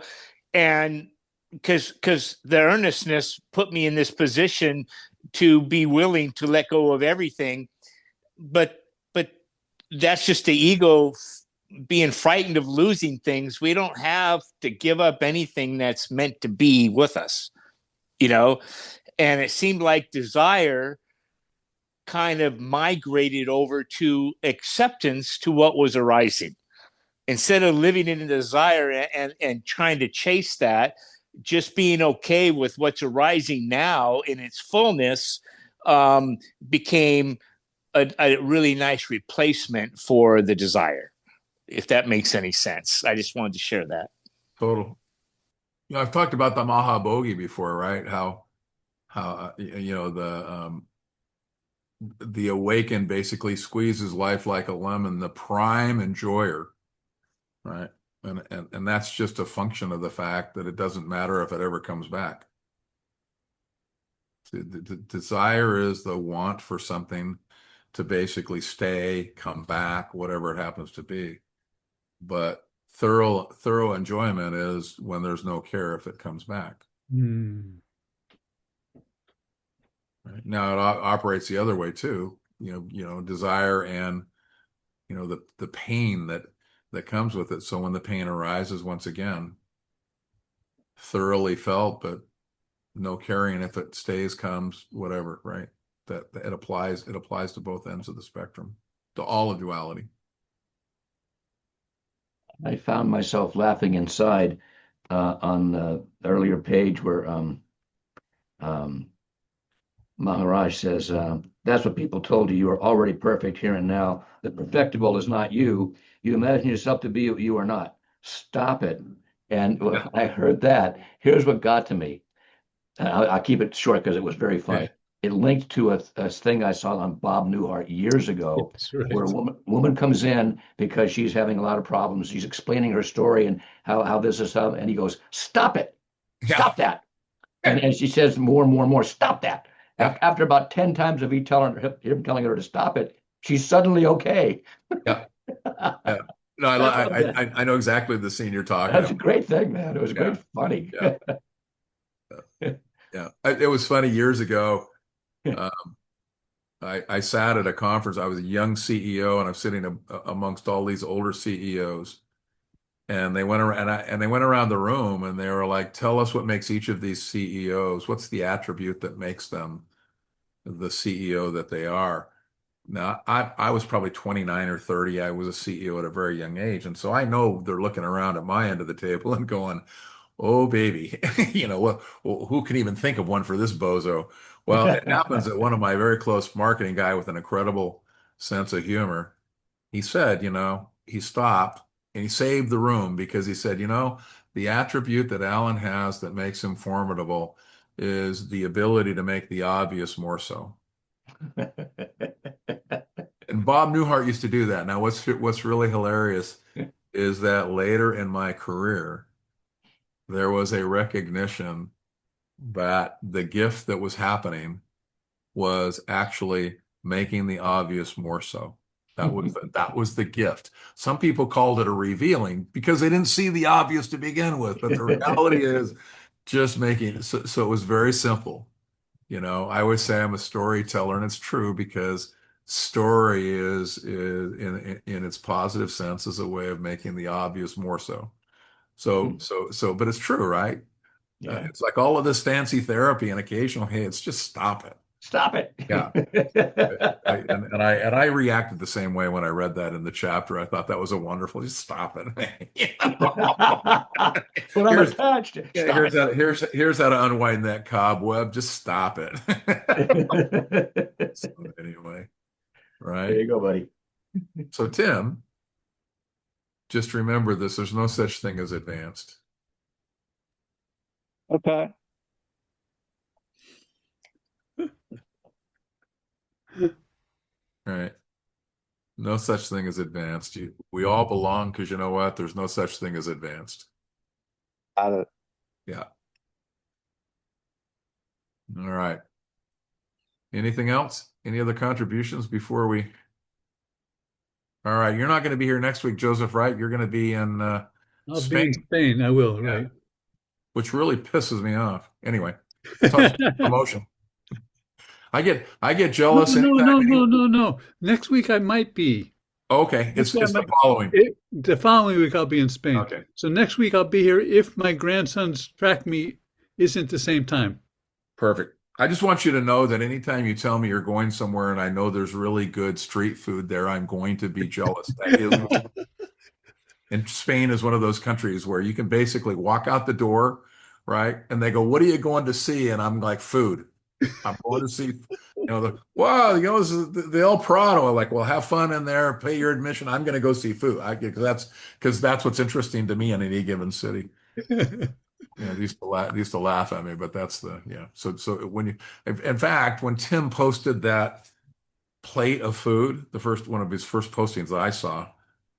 Speaker 4: and because the earnestness put me in this position to be willing to let go of everything, but that's just the ego being frightened of losing things. We don't have to give up anything that's meant to be with us, you know. And it seemed like desire kind of migrated over to acceptance to what was arising, instead of living in a desire and trying to chase that. Just being okay with what's arising now in its fullness, um, became a really nice replacement for the desire, if that makes any sense. I just wanted to share that.
Speaker 1: Total. I've talked about the Mahabodhi before, right? How the awakened basically squeezes life like a lemon, the prime enjoyer, right? And that's just a function of the fact that it doesn't matter if it ever comes back. The desire is the want for something to basically stay, come back, whatever it happens to be. But thorough enjoyment is when there's no care if it comes back.
Speaker 3: Mm.
Speaker 1: Right? Now it operates the other way too. Desire and the pain that comes with it. So when the pain arises, once again, thoroughly felt, but no caring if it stays, comes, whatever, right? That it applies to both ends of the spectrum, to all of duality.
Speaker 2: I found myself laughing inside on the earlier page where um, Maharaj says, that's what people told you. You are already perfect here and now. The perfectible is not you. You imagine yourself to be what you are not. Stop it. And when
Speaker 1: Yeah.
Speaker 2: I heard that, here's what got to me. I'll keep it short because it was very funny.
Speaker 1: Okay.
Speaker 2: It linked to a thing I saw on Bob Newhart years ago,
Speaker 3: That's
Speaker 2: where a
Speaker 3: right.
Speaker 2: woman comes in because she's having a lot of problems. She's explaining her story and how this is how, and he goes, "Stop it,
Speaker 1: Yeah.
Speaker 2: stop that." And she says more and more and more, "Stop that."
Speaker 1: Yeah.
Speaker 2: After about 10 times of him telling her to stop it, she's suddenly okay.
Speaker 1: Yeah. Yeah. No,
Speaker 2: I love that.
Speaker 1: I know exactly the scene you're talking
Speaker 2: That's a
Speaker 1: about.
Speaker 2: great thing, man. It was
Speaker 1: Yeah.
Speaker 2: great funny.
Speaker 1: Yeah. Yeah. It was funny years ago. Um, I sat at a conference. I was a young CEO, and I'm sitting amongst all these older CEOs. And they went around, and they went around the room, and they were like, "Tell us what makes each of these CEOs. What's the attribute that makes them the CEO that they are?" Now, I was probably 29 or 30. I was a CEO at a very young age, and so I know they're looking around at my end of the table and going, "Oh, baby, well, who can even think of one for this bozo?" Well, it happens that one of my very close marketing guy with an incredible sense of humor, he said, he stopped and he saved the room because he said, the attribute that Alan has that makes him formidable is the ability to make the obvious more so. And Bob Newhart used to do that. Now, what's really hilarious is that later in my career, there was a recognition that the gift that was happening was actually making the obvious more so. That was the gift. Some people called it a revealing because they didn't see the obvious to begin with, but the reality is just making it. So it was very simple. I always say I'm a storyteller, and it's true because story is in its positive sense is a way of making the obvious more so. But it's true, right?
Speaker 2: Yeah.
Speaker 1: It's like all of this fancy therapy, and occasionally, hey, it's just stop it.
Speaker 2: Stop it.
Speaker 1: Yeah. And I reacted the same way when I read that in the chapter. I thought that was a wonderful. Just stop it. You know?
Speaker 2: But I'm
Speaker 1: Here's
Speaker 2: attached.
Speaker 1: Yeah,
Speaker 2: Stop
Speaker 1: here's how to unwind that cobweb. Just stop it.
Speaker 2: it.
Speaker 1: So anyway,
Speaker 2: There
Speaker 1: right?
Speaker 2: you go, buddy.
Speaker 1: So Tim, just remember this: there's no such thing as advanced.
Speaker 5: Okay.
Speaker 1: Right? No such thing as advanced. We all belong because you know what? There's no such thing as advanced.
Speaker 5: Got it.
Speaker 1: Yeah. All right. Anything else? Any other contributions before we? All right. You're not going to be here next week, Joseph, right? You're going to be in
Speaker 3: I'll be
Speaker 1: Spain,
Speaker 3: in Spain. I will,
Speaker 1: Yeah.
Speaker 3: right.
Speaker 1: which really pisses me off. Anyway, tough promotion. I get jealous anytime.
Speaker 3: No. Next week I might be.
Speaker 1: Okay, it's
Speaker 3: Yeah,
Speaker 1: the following.
Speaker 3: The following week I'll be in Spain.
Speaker 1: Okay.
Speaker 3: So next week I'll be here if my grandson's track meet isn't the same time.
Speaker 1: Perfect. I just want you to know that anytime you tell me you're going somewhere and I know there's really good street food there, I'm going to be jealous. And Spain is one of those countries where you can basically walk out the door, right? And they go, "What are you going to see?" And I'm like, "Food. I'm going to see, wow, this is the El Prado." I'm like, "Well, have fun in there, pay your admission. I'm going to go see food." Because that's what's interesting to me in any given city. They used to laugh at me, but that's yeah. So in fact, when Tim posted that plate of food, one of his first postings that I saw,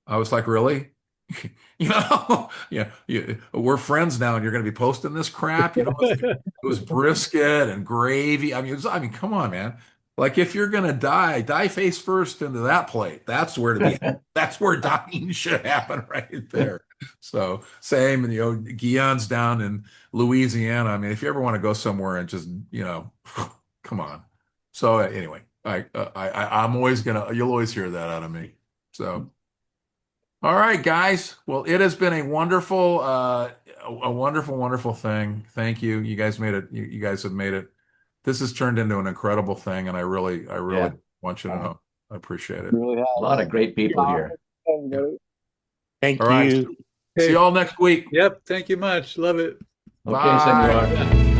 Speaker 1: I was like, "Really?" Yeah, we're friends now, and you're going to be posting this crap. It was brisket and gravy. I mean, come on, man. Like, if you're going to die face first into that plate. That's where that's where dying should happen, right there. So same, and Guillen's down in Louisiana. I mean, if you ever want to go somewhere and just, come on. So anyway, I'm always you'll always hear that out of me. So. All right, guys. Well, it has been a wonderful thing. Thank you. You guys made it. You guys have made it. This has turned into an incredible thing, and I really
Speaker 2: Yeah.
Speaker 1: want you to know. I appreciate it.
Speaker 5: Really has.
Speaker 2: A lot of great people here.
Speaker 4: Thank
Speaker 1: All right.
Speaker 4: you.
Speaker 1: See you all next week.
Speaker 3: Yep. Thank you much. Love it.
Speaker 2: Okay,
Speaker 1: Bye.
Speaker 2: Senor.